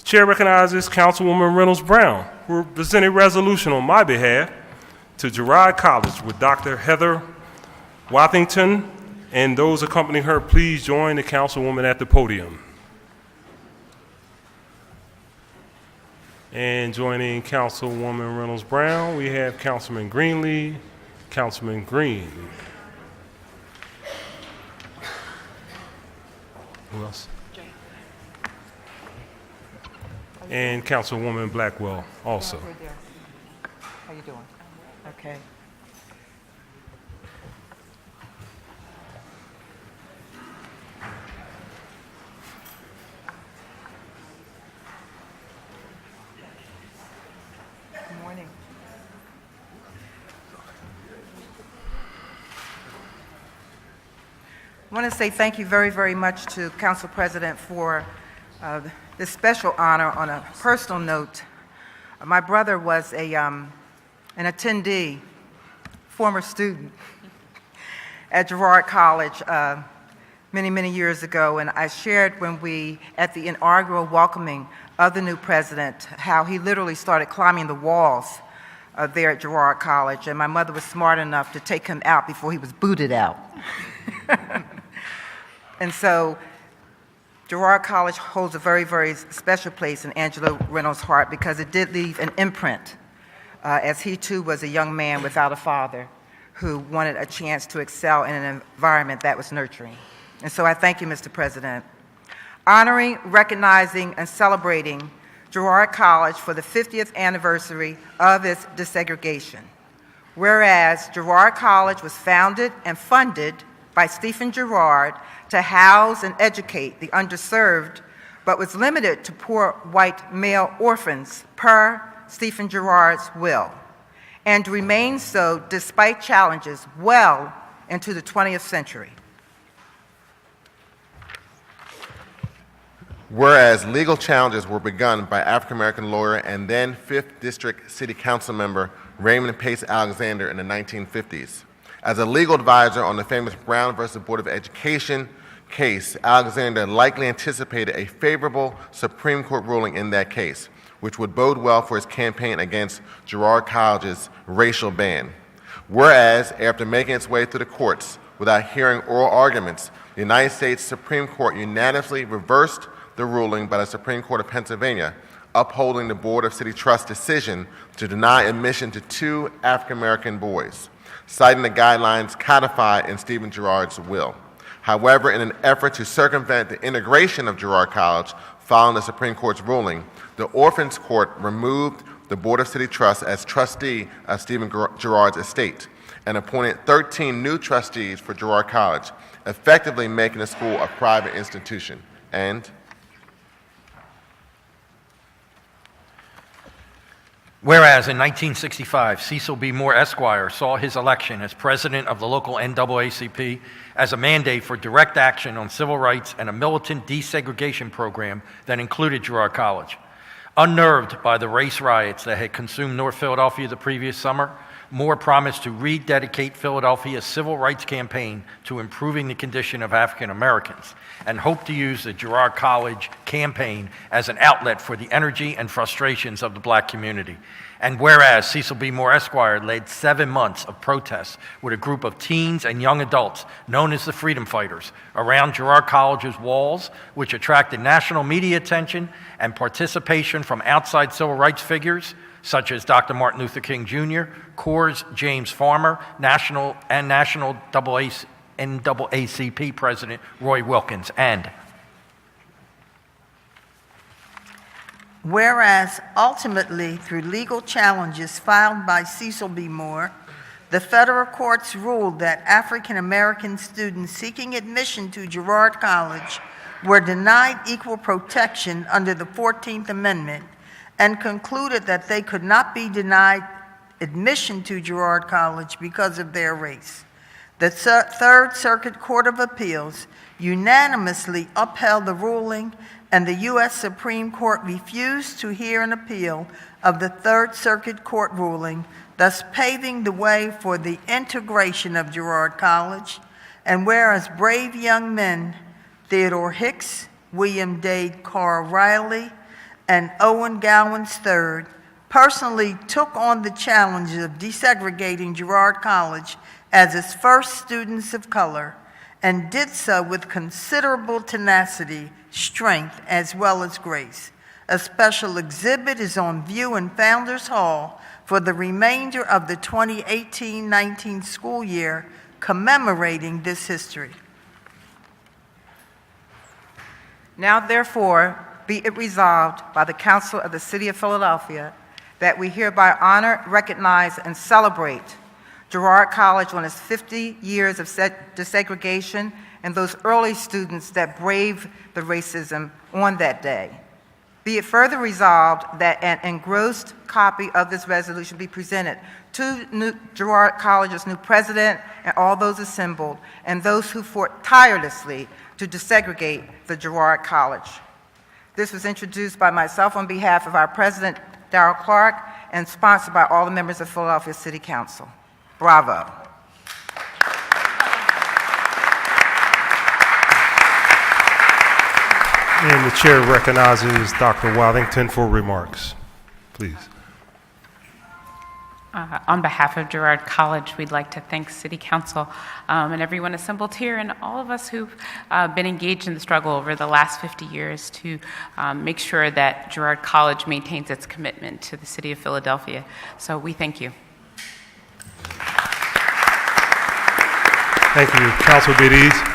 Chair recognizes Councilwoman Reynolds Brown, who will present a resolution on my behalf to Girard College with Dr. Heather Wathington, and those accompanying her, please join the Councilwoman at the podium. And joining Councilwoman Reynolds Brown, we have Councilman Greenlee, Councilman Green. Who else? And Councilwoman Blackwell also. How you doing? Okay. Good morning. I want to say thank you very, very much to Council President for this special honor. On a personal note, my brother was an attendee, former student at Girard College many, many years ago, and I shared when we, at the inaugural welcoming of the new president, how he literally started climbing the walls there at Girard College, and my mother was smart enough to take him out before he was booted out. And so Girard College holds a very, very special place in Angela Reynolds' heart because it did leave an imprint, as he too was a young man without a father who wanted a chance to excel in an environment that was nurturing. And so I thank you, Mr. President. Honoring, recognizing, and celebrating Girard College for the 50th anniversary of its desegregation. Whereas Girard College was founded and funded by Stephen Girard to house and educate the underserved, but was limited to poor white male orphans per Stephen Girard's will, and remains so despite challenges well into the 20th century. Whereas legal challenges were begun by African-American lawyer and then 5th District City Council member Raymond Pace Alexander in the 1950s. As a legal advisor on the famous Brown versus Board of Education case, Alexander likely anticipated a favorable Supreme Court ruling in that case, which would bode well for his campaign against Girard College's racial ban. Whereas, after making its way through the courts without hearing oral arguments, the United States Supreme Court unanimously reversed the ruling by the Supreme Court of Pennsylvania, upholding the Board of City Trust decision to deny admission to 2 African-American boys, citing the guidelines codified in Stephen Girard's will. However, in an effort to circumvent the integration of Girard College following the Supreme Court's ruling, the Orphans Court removed the Board of City Trust as trustee of Stephen Girard's estate and appointed 13 new trustees for Girard College, effectively making the school a private institution. And whereas in 1965, Cecil B. Moore Esquire saw his election as president of the local NAACP as a mandate for direct action on civil rights and a militant desegregation program that included Girard College. Unnerved by the race riots that had consumed North Philadelphia the previous summer, Moore promised to rededicate Philadelphia's civil rights campaign to improving the condition of African Americans and hoped to use the Girard College campaign as an outlet for the energy and frustrations of the black community. And whereas Cecil B. Moore Esquire led 7 months of protests with a group of teens and young adults known as the Freedom Fighters around Girard College's walls, which attracted national media attention and participation from outside civil rights figures such as Dr. Martin Luther King Jr., CORE's James Farmer, national NAACP President Roy Wilkins, and whereas ultimately, through legal challenges filed by Cecil B. Moore, the federal courts ruled that African American students seeking admission to Girard College were denied equal protection under the 14th Amendment and concluded that they could not be denied admission to Girard College because of their race. The Third Circuit Court of Appeals unanimously upheld the ruling, and the U.S. Supreme Court refused to hear an appeal of the Third Circuit Court ruling, thus paving the way for the integration of Girard College. And whereas brave young men, Theodore Hicks, William Dade Carr Riley, and Owen Gowans III, personally took on the challenge of desegregating Girard College as its first students of color, and did so with considerable tenacity, strength, as well as grace. A special exhibit is on view in Founders Hall for the remainder of the 2018-19 school year, commemorating this history. Now therefore, be it resolved by the Council of the City of Philadelphia that we hereby honor, recognize, and celebrate Girard College on its 50 years of desegregation and those early students that braved the racism on that day. Be it further resolved that an engrossed copy of this resolution be presented to Girard College's new president and all those assembled and those who fought tirelessly to desegregate the Girard College. This was introduced by myself on behalf of our president, Darrell Clarke, and sponsored by all the members of Philadelphia City Council. Bravo. And the chair recognizes Dr. Wathington for remarks. Please. On behalf of Girard College, we'd like to thank City Council and everyone assembled here and all of us who've been engaged in the struggle over the last 50 years to make sure that Girard College maintains its commitment to the City of Philadelphia. So we thank you. Thank you. Council be at ease.